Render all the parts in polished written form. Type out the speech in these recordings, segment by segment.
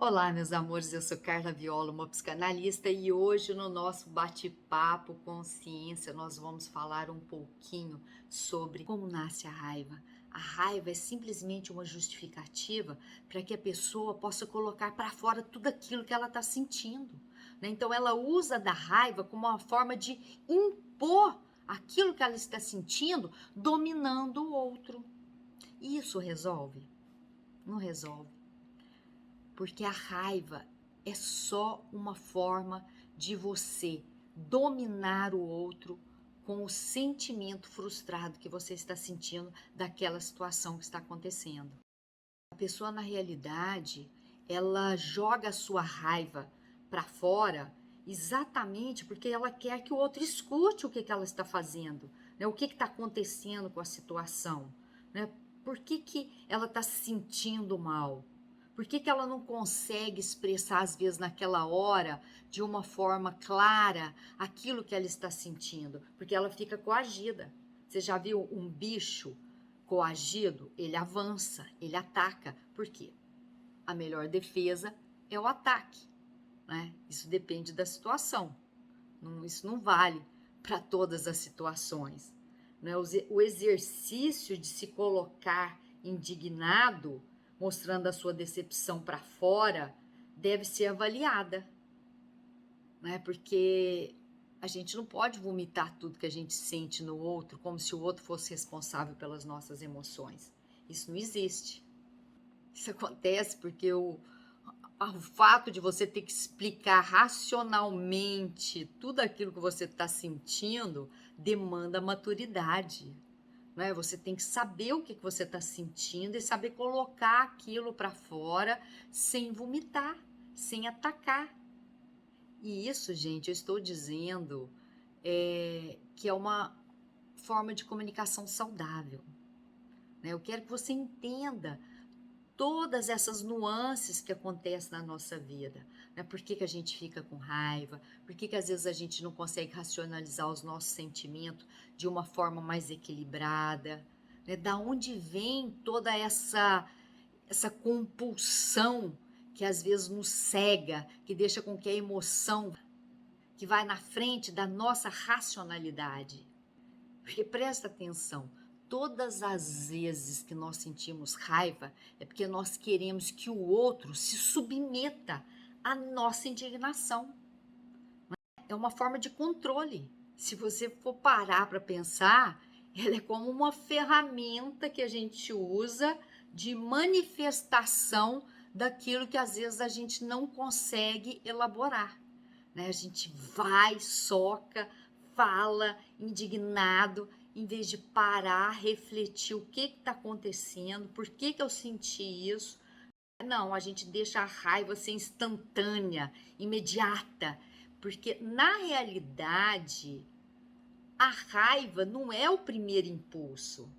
Olá, meus amores, eu sou Carla Viola, uma psicanalista, e hoje no nosso bate-papo consciência nós vamos falar um pouquinho sobre como nasce a raiva. A raiva é simplesmente uma justificativa para que a pessoa possa colocar para fora tudo aquilo que ela está sentindo, né? Então ela usa da raiva como uma forma de impor aquilo que ela está sentindo, dominando o outro. E isso resolve? Não resolve. Porque a raiva é só uma forma de você dominar o outro com o sentimento frustrado que você está sentindo daquela situação que está acontecendo. A pessoa, na realidade, ela joga a sua raiva para fora exatamente porque ela quer que o outro escute o que ela está fazendo, né? O que está acontecendo com a situação, né? Por que ela está se sentindo mal? Por que ela não consegue expressar, às vezes, naquela hora, de uma forma clara, aquilo que ela está sentindo? Porque ela fica coagida. Você já viu um bicho coagido? Ele avança, ele ataca. Por quê? A melhor defesa é o ataque, né? Isso depende da situação. Isso não vale para todas as situações, né? O exercício de se colocar indignado, mostrando a sua decepção para fora, deve ser avaliada, né? Porque a gente não pode vomitar tudo que a gente sente no outro como se o outro fosse responsável pelas nossas emoções. Isso não existe. Isso acontece porque o fato de você ter que explicar racionalmente tudo aquilo que você está sentindo demanda maturidade, né? Você tem que saber o que você está sentindo e saber colocar aquilo para fora sem vomitar, sem atacar. E isso, gente, eu estou dizendo que é uma forma de comunicação saudável, né? Eu quero que você entenda todas essas nuances que acontecem na nossa vida, né? Por que a gente fica com raiva? Por que às vezes a gente não consegue racionalizar os nossos sentimentos de uma forma mais equilibrada, né? Da onde vem toda essa compulsão que às vezes nos cega, que deixa com que a emoção que vai na frente da nossa racionalidade. Porque presta atenção, todas as vezes que nós sentimos raiva é porque nós queremos que o outro se submeta à nossa indignação. É uma forma de controle. Se você for parar para pensar, ela é como uma ferramenta que a gente usa de manifestação daquilo que às vezes a gente não consegue elaborar, né? A gente vai, soca, fala indignado, em vez de parar, refletir o que está acontecendo, por que eu senti isso. Não, a gente deixa a raiva ser instantânea, imediata, porque na realidade a raiva não é o primeiro impulso.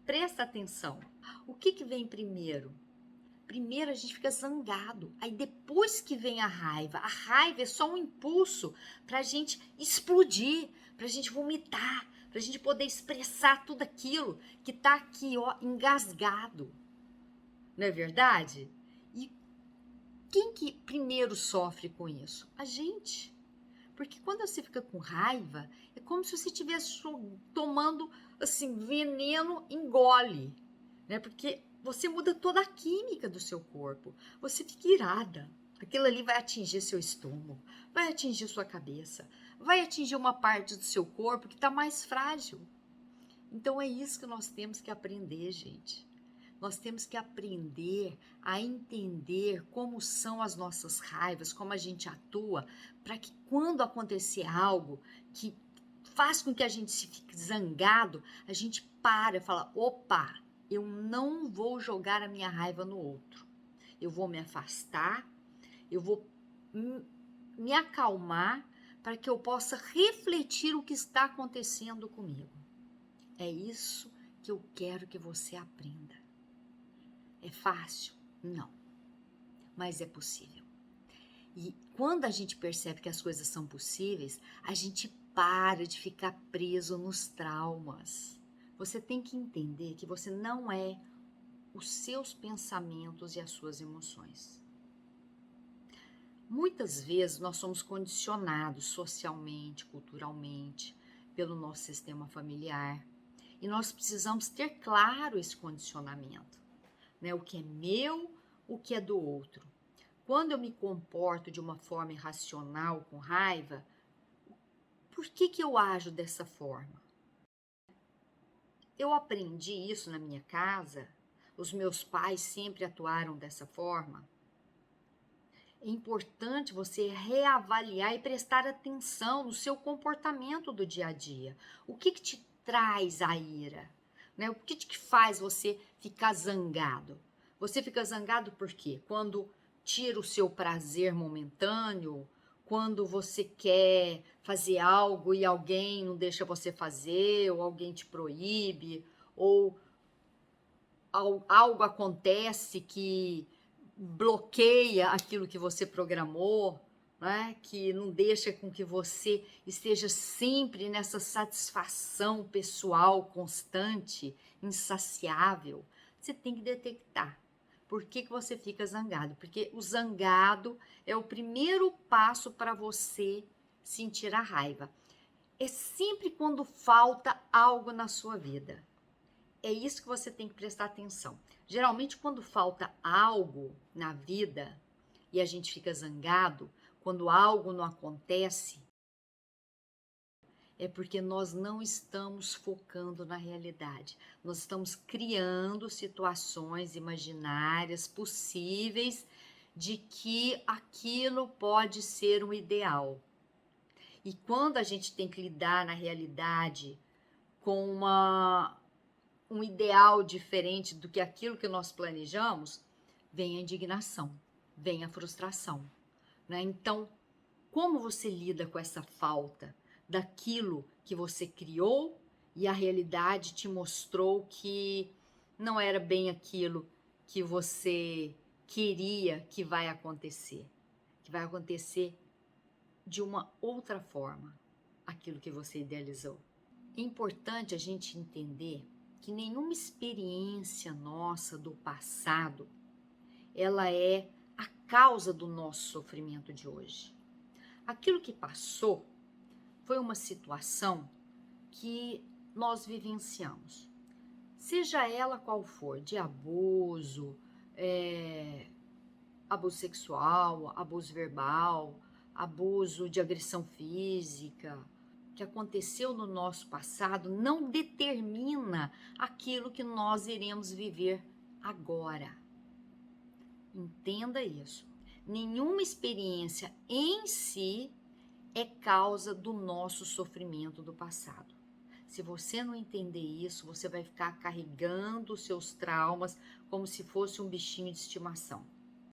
Presta atenção. O que vem primeiro? Primeiro a gente fica zangado, aí depois que vem a raiva. A raiva é só um impulso para a gente explodir, para a gente vomitar, para a gente poder expressar tudo aquilo que está aqui, ó, engasgado. Não é verdade? E quem que primeiro sofre com isso? A gente. Porque quando você fica com raiva, é como se você estivesse tomando assim veneno, engole, né? Porque você muda toda a química do seu corpo. Você fica irada. Aquilo ali vai atingir seu estômago, vai atingir sua cabeça, vai atingir uma parte do seu corpo que está mais frágil. Então é isso que nós temos que aprender, gente. Nós temos que aprender a entender como são as nossas raivas, como a gente atua, para que quando acontecer algo que faz com que a gente se fique zangado, a gente para e fala, opa, eu não vou jogar a minha raiva no outro. Eu vou me afastar, eu vou me acalmar para que eu possa refletir o que está acontecendo comigo. É isso que eu quero que você aprenda. É fácil? Não, mas é possível. E quando a gente percebe que as coisas são possíveis, a gente para de ficar preso nos traumas. Você tem que entender que você não é os seus pensamentos e as suas emoções. Muitas vezes nós somos condicionados socialmente, culturalmente, pelo nosso sistema familiar, e nós precisamos ter claro esse condicionamento, né? O que é meu, o que é do outro. Quando eu me comporto de uma forma irracional, com raiva, por que eu ajo dessa forma? Eu aprendi isso na minha casa, os meus pais sempre atuaram dessa forma. É importante você reavaliar e prestar atenção no seu comportamento do dia a dia. O que te traz a ira? Né? O que te faz você ficar zangado? Você fica zangado por quê? Quando tira o seu prazer momentâneo, quando você quer fazer algo e alguém não deixa você fazer, ou alguém te proíbe, ou algo acontece que bloqueia aquilo que você programou, né? Que não deixa com que você esteja sempre nessa satisfação pessoal constante, insaciável. Você tem que detectar. Por que você fica zangado? Porque o zangado é o primeiro passo para você sentir a raiva. É sempre quando falta algo na sua vida. É isso que você tem que prestar atenção. Geralmente, quando falta algo na vida e a gente fica zangado, quando algo não acontece, é porque nós não estamos focando na realidade. Nós estamos criando situações imaginárias possíveis de que aquilo pode ser um ideal. E quando a gente tem que lidar na realidade com um ideal diferente do que aquilo que nós planejamos, vem a indignação, vem a frustração, né? Então, como você lida com essa falta daquilo que você criou e a realidade te mostrou que não era bem aquilo que você queria que vai acontecer de uma outra forma, aquilo que você idealizou. É importante a gente entender que nenhuma experiência nossa do passado, ela é a causa do nosso sofrimento de hoje. Aquilo que passou foi uma situação que nós vivenciamos, seja ela qual for, de abuso, abuso sexual, abuso verbal, abuso de agressão física, que aconteceu no nosso passado não determina aquilo que nós iremos viver agora. Entenda isso. Nenhuma experiência em si é causa do nosso sofrimento do passado. Se você não entender isso, você vai ficar carregando os seus traumas como se fosse um bichinho de estimação.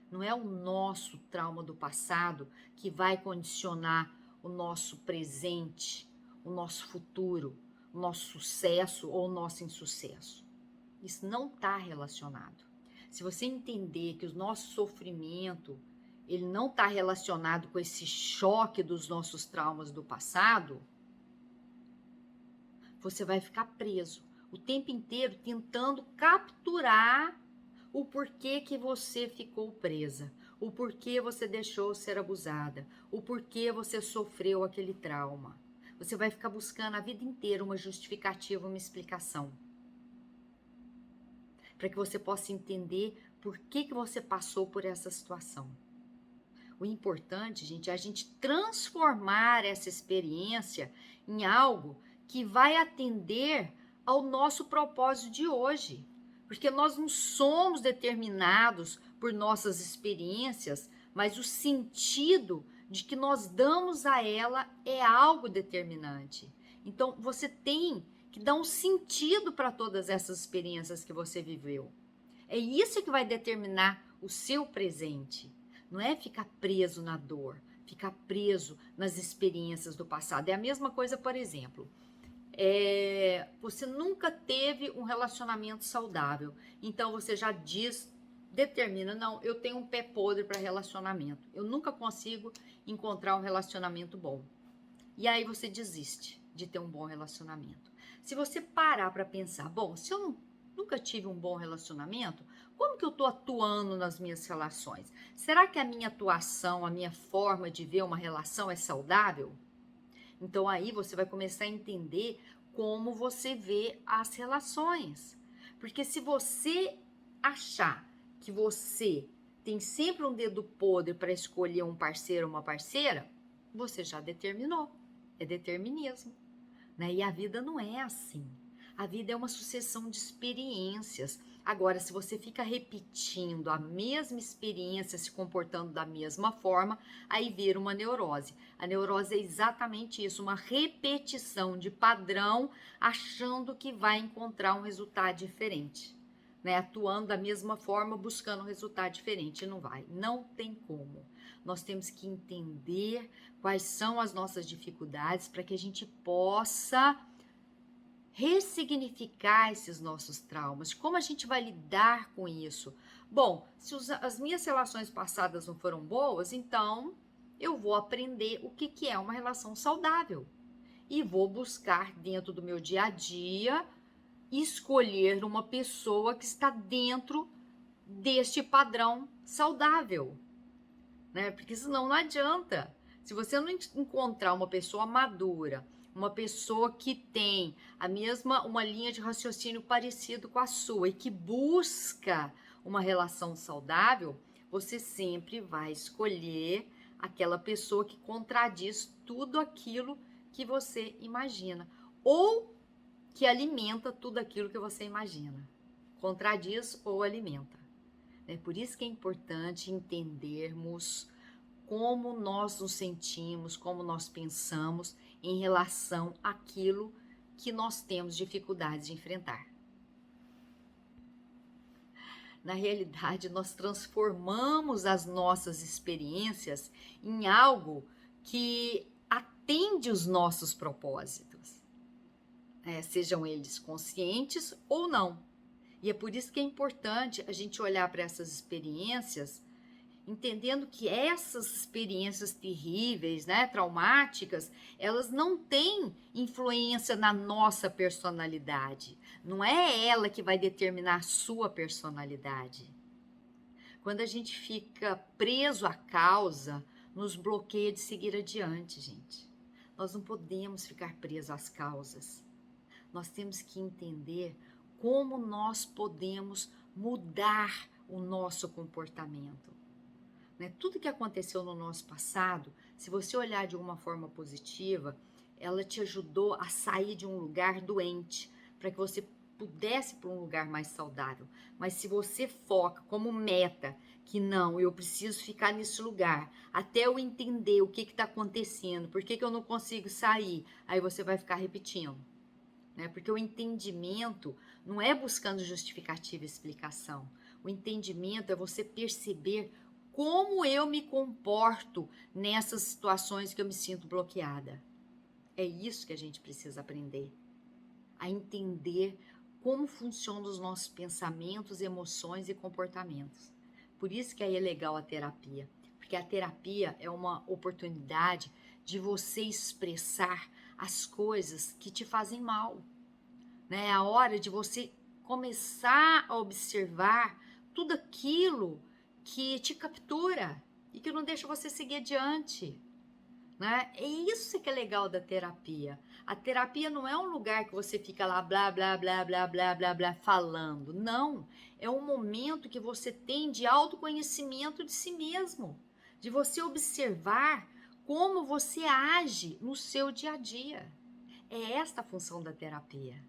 Não é o nosso trauma do passado que vai condicionar o nosso presente, o nosso futuro, o nosso sucesso ou o nosso insucesso. Isso não está relacionado. Se você entender que o nosso sofrimento ele não está relacionado com esse choque dos nossos traumas do passado, você vai ficar preso o tempo inteiro tentando capturar o porquê que você ficou presa, o porquê você deixou ser abusada, o porquê você sofreu aquele trauma. Você vai ficar buscando a vida inteira uma justificativa, uma explicação, para que você possa entender por que você passou por essa situação. O importante, gente, é a gente transformar essa experiência em algo que vai atender ao nosso propósito de hoje. Porque nós não somos determinados por nossas experiências, mas o sentido de que nós damos a ela é algo determinante. Então, você tem que dar um sentido para todas essas experiências que você viveu. É isso que vai determinar o seu presente. Não é ficar preso na dor, ficar preso nas experiências do passado. É a mesma coisa, por exemplo, você nunca teve um relacionamento saudável, então você já determina, não, eu tenho um pé podre para relacionamento, eu nunca consigo encontrar um relacionamento bom. E aí você desiste de ter um bom relacionamento. Se você parar para pensar, bom, se eu nunca tive um bom relacionamento, Como que eu estou atuando nas minhas relações? Será que a minha atuação, a minha forma de ver uma relação é saudável? Então aí você vai começar a entender como você vê as relações. Porque se você achar que você tem sempre um dedo podre para escolher um parceiro ou uma parceira, você já determinou. É determinismo, né? E a vida não é assim. A vida é uma sucessão de experiências. Agora, se você fica repetindo a mesma experiência, se comportando da mesma forma, aí vira uma neurose. A neurose é exatamente isso, uma repetição de padrão, achando que vai encontrar um resultado diferente, né? Atuando da mesma forma, buscando um resultado diferente. Não vai, não tem como. Nós temos que entender quais são as nossas dificuldades para que a gente possa ressignificar esses nossos traumas. Como a gente vai lidar com isso? Bom, se as minhas relações passadas não foram boas, então eu vou aprender o que é uma relação saudável e vou buscar dentro do meu dia a dia escolher uma pessoa que está dentro deste padrão saudável, né? Porque senão não adianta. Se você não encontrar uma pessoa madura, uma pessoa que tem uma linha de raciocínio parecido com a sua e que busca uma relação saudável, você sempre vai escolher aquela pessoa que contradiz tudo aquilo que você imagina ou que alimenta tudo aquilo que você imagina. Contradiz ou alimenta. É por isso que é importante entendermos como nós nos sentimos, como nós pensamos em relação àquilo que nós temos dificuldades de enfrentar. Na realidade, nós transformamos as nossas experiências em algo que atende os nossos propósitos, sejam eles conscientes ou não. E é por isso que é importante a gente olhar para essas experiências entendendo que essas experiências terríveis, né, traumáticas, elas não têm influência na nossa personalidade. Não é ela que vai determinar a sua personalidade. Quando a gente fica preso à causa, nos bloqueia de seguir adiante, gente. Nós não podemos ficar presos às causas. Nós temos que entender como nós podemos mudar o nosso comportamento. Tudo que aconteceu no nosso passado, se você olhar de uma forma positiva, ela te ajudou a sair de um lugar doente, para que você pudesse ir para um lugar mais saudável. Mas se você foca como meta que não, eu preciso ficar nesse lugar, até eu entender o que está acontecendo, por que eu não consigo sair, aí você vai ficar repetindo. Porque o entendimento não é buscando justificativa e explicação. O entendimento é você perceber como eu me comporto nessas situações que eu me sinto bloqueada. É isso que a gente precisa aprender. A entender como funcionam os nossos pensamentos, emoções e comportamentos. Por isso que aí é legal a terapia. Porque a terapia é uma oportunidade de você expressar as coisas que te fazem mal. É a hora de você começar a observar tudo aquilo que te captura e que não deixa você seguir adiante, É isso que é legal da terapia. A terapia não é um lugar que você fica lá blá, blá, blá, blá, blá, blá, blá, falando. Não, é um momento que você tem de autoconhecimento de si mesmo, de você observar como você age no seu dia a dia. É esta a função da terapia.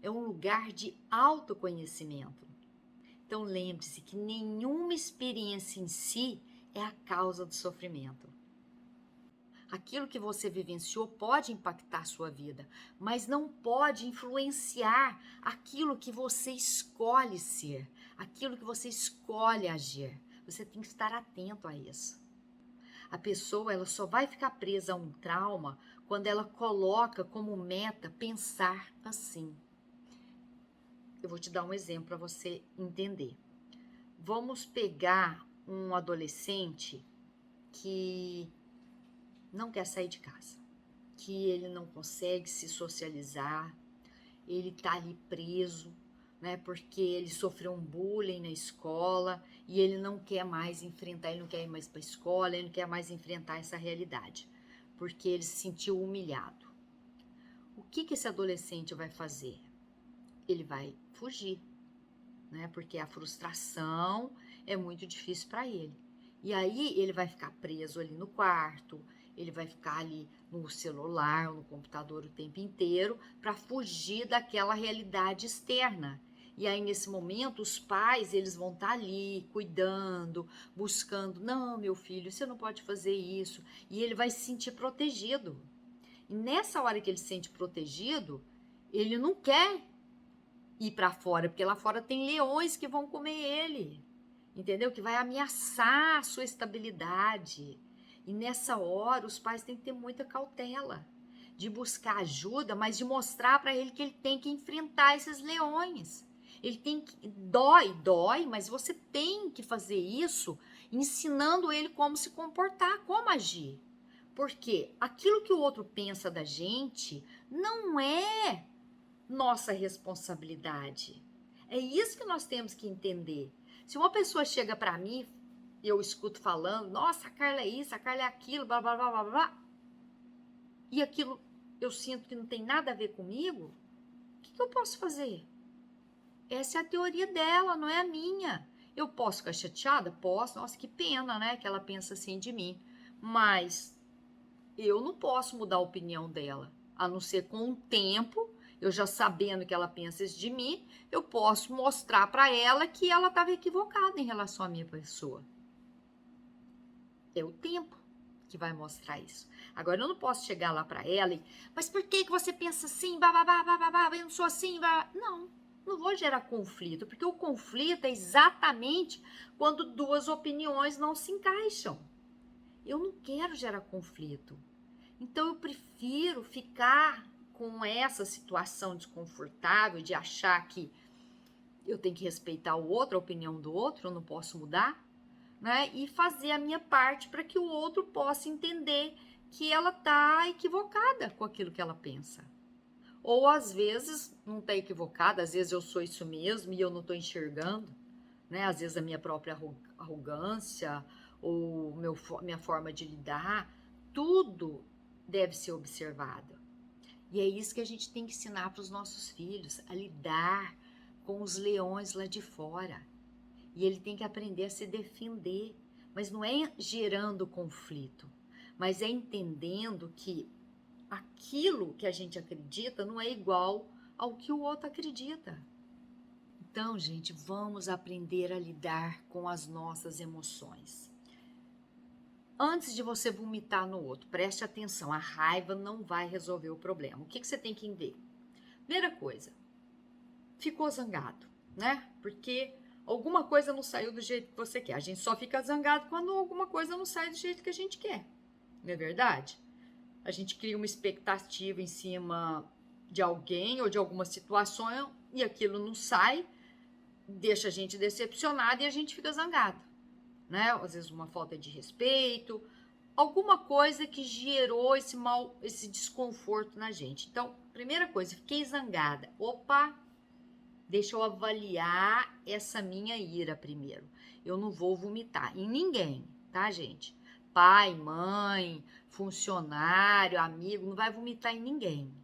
É um lugar de autoconhecimento. Então lembre-se que nenhuma experiência em si é a causa do sofrimento. Aquilo que você vivenciou pode impactar a sua vida, mas não pode influenciar aquilo que você escolhe ser, aquilo que você escolhe agir. Você tem que estar atento a isso. A pessoa ela só vai ficar presa a um trauma quando ela coloca como meta pensar assim. Eu vou te dar um exemplo para você entender. Vamos pegar um adolescente que não quer sair de casa, que ele não consegue se socializar, ele está ali preso né? Porque ele sofreu um bullying na escola e ele não quer mais enfrentar, ele não quer ir mais para a escola, ele não quer mais enfrentar essa realidade, porque ele se sentiu humilhado. O que esse adolescente vai fazer? Ele vai fugir, né? Porque a frustração é muito difícil para ele. E aí ele vai ficar preso ali no quarto, ele vai ficar ali no celular, no computador o tempo inteiro para fugir daquela realidade externa. E aí nesse momento os pais, eles vão estar ali cuidando, buscando, não, meu filho, você não pode fazer isso. E ele vai se sentir protegido. E nessa hora que ele se sente protegido, ele não quer ir para fora, porque lá fora tem leões que vão comer ele, entendeu? Que vai ameaçar a sua estabilidade. E nessa hora, os pais têm que ter muita cautela de buscar ajuda, mas de mostrar para ele que ele tem que enfrentar esses leões. Ele tem que... Dói, mas você tem que fazer isso ensinando ele como se comportar, como agir. Porque aquilo que o outro pensa da gente não é nossa responsabilidade. É isso que nós temos que entender. Se uma pessoa chega para mim e eu escuto falando, nossa, a Carla é isso, a Carla é aquilo, blá, blá, blá, blá, blá, e aquilo eu sinto que não tem nada a ver comigo, o que eu posso fazer? Essa é a teoria dela, não é a minha. Eu posso ficar chateada? Posso. Nossa, que pena, né, que ela pensa assim de mim. Mas eu não posso mudar a opinião dela, a não ser com o tempo, eu já sabendo que ela pensa isso de mim, eu posso mostrar para ela que ela estava equivocada em relação à minha pessoa. É o tempo que vai mostrar isso. Agora, eu não posso chegar lá para ela e, mas por que você pensa assim, babá, eu não sou assim, babá. Não vou gerar conflito, porque o conflito é exatamente quando duas opiniões não se encaixam. Eu não quero gerar conflito. Então eu prefiro ficar com essa situação desconfortável de achar que eu tenho que respeitar o outro, a opinião do outro, eu não posso mudar, né? E fazer a minha parte para que o outro possa entender que ela está equivocada com aquilo que ela pensa. Ou às vezes não está equivocada, às vezes eu sou isso mesmo e eu não estou enxergando, né? Às vezes a minha própria arrogância ou minha forma de lidar, tudo deve ser observado. E é isso que a gente tem que ensinar para os nossos filhos, a lidar com os leões lá de fora. E ele tem que aprender a se defender, mas não é gerando conflito, mas é entendendo que aquilo que a gente acredita não é igual ao que o outro acredita. Então, gente, vamos aprender a lidar com as nossas emoções. Antes de você vomitar no outro, preste atenção, a raiva não vai resolver o problema. O que você tem que ver? Primeira coisa, ficou zangado, né? Porque alguma coisa não saiu do jeito que você quer. A gente só fica zangado quando alguma coisa não sai do jeito que a gente quer, não é verdade? A gente cria uma expectativa em cima de alguém ou de alguma situação e aquilo não sai, deixa a gente decepcionado e a gente fica zangado, né? Às vezes uma falta de respeito, alguma coisa que gerou esse desconforto na gente. Então, primeira coisa, fiquei zangada. Opa, deixa eu avaliar essa minha ira primeiro. Eu não vou vomitar em ninguém, tá, gente? Pai, mãe, funcionário, amigo, não vai vomitar em ninguém.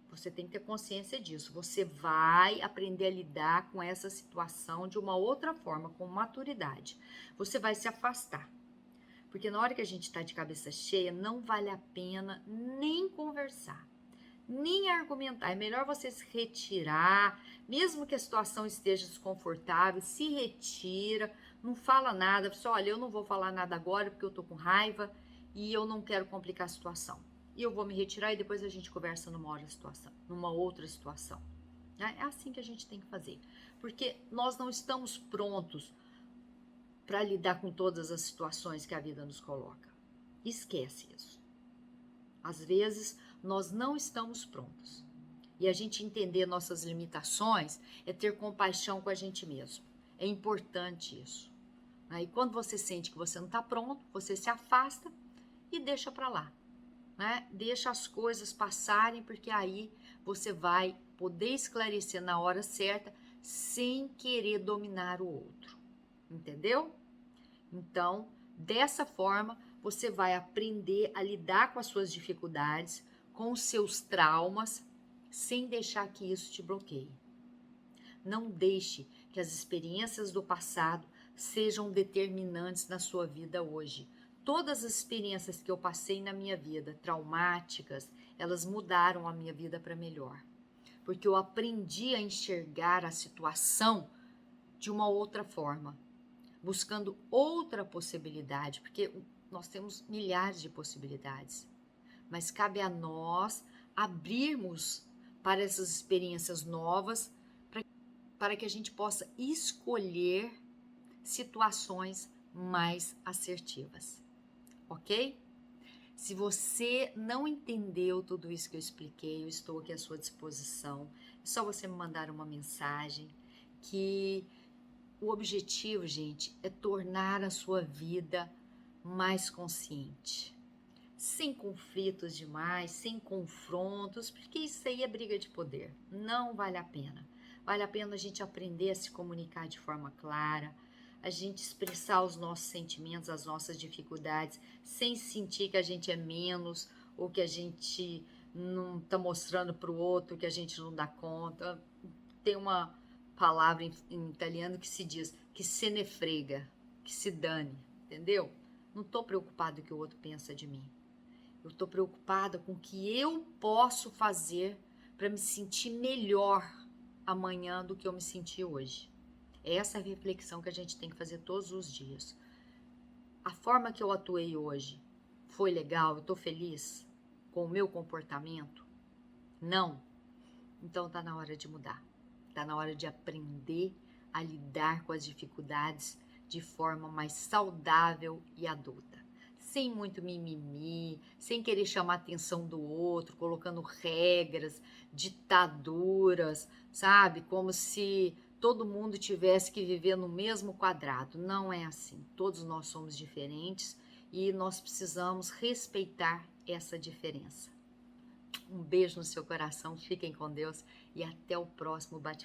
Você tem que ter consciência disso. Você vai aprender a lidar com essa situação de uma outra forma, com maturidade. Você vai se afastar. Porque na hora que a gente está de cabeça cheia, não vale a pena nem conversar, nem argumentar. É melhor você se retirar, mesmo que a situação esteja desconfortável, se retira, não fala nada. Só, olha, eu não vou falar nada agora porque eu tô com raiva e eu não quero complicar a situação. E eu vou me retirar e depois a gente conversa numa outra situação. É assim que a gente tem que fazer. Porque nós não estamos prontos para lidar com todas as situações que a vida nos coloca. Esquece isso. Às vezes, nós não estamos prontos. E a gente entender nossas limitações é ter compaixão com a gente mesmo. É importante isso. E quando você sente que você não está pronto, você se afasta e deixa para lá. Né? Deixa as coisas passarem, porque aí você vai poder esclarecer na hora certa sem querer dominar o outro, entendeu? Então, dessa forma, você vai aprender a lidar com as suas dificuldades, com os seus traumas, sem deixar que isso te bloqueie. Não deixe que as experiências do passado sejam determinantes na sua vida hoje. Todas as experiências que eu passei na minha vida, traumáticas, elas mudaram a minha vida para melhor. Porque eu aprendi a enxergar a situação de uma outra forma, buscando outra possibilidade, porque nós temos milhares de possibilidades, mas cabe a nós abrirmos para essas experiências novas, para que a gente possa escolher situações mais assertivas, ok? Se você não entendeu tudo isso que eu expliquei, eu estou aqui à sua disposição. É só você me mandar uma mensagem, que o objetivo, gente, é tornar a sua vida mais consciente. Sem conflitos demais, sem confrontos, porque isso aí é briga de poder. Não vale a pena. Vale a pena a gente aprender a se comunicar de forma clara, a gente expressar os nossos sentimentos, as nossas dificuldades, sem sentir que a gente é menos ou que a gente não está mostrando para o outro que a gente não dá conta. Tem uma palavra em italiano que se diz que se ne frega, que se dane, entendeu? Não estou preocupada com o que o outro pensa de mim. Eu estou preocupada com o que eu posso fazer para me sentir melhor amanhã do que eu me senti hoje. Essa é a reflexão que a gente tem que fazer todos os dias. A forma que eu atuei hoje foi legal? Eu estou feliz com o meu comportamento? Não? Então está na hora de mudar. Está na hora de aprender a lidar com as dificuldades de forma mais saudável e adulta. Sem muito mimimi, sem querer chamar a atenção do outro, colocando regras, ditaduras, sabe? Como se todo mundo tivesse que viver no mesmo quadrado. Não é assim. Todos nós somos diferentes e nós precisamos respeitar essa diferença. Um beijo no seu coração, fiquem com Deus e até o próximo bate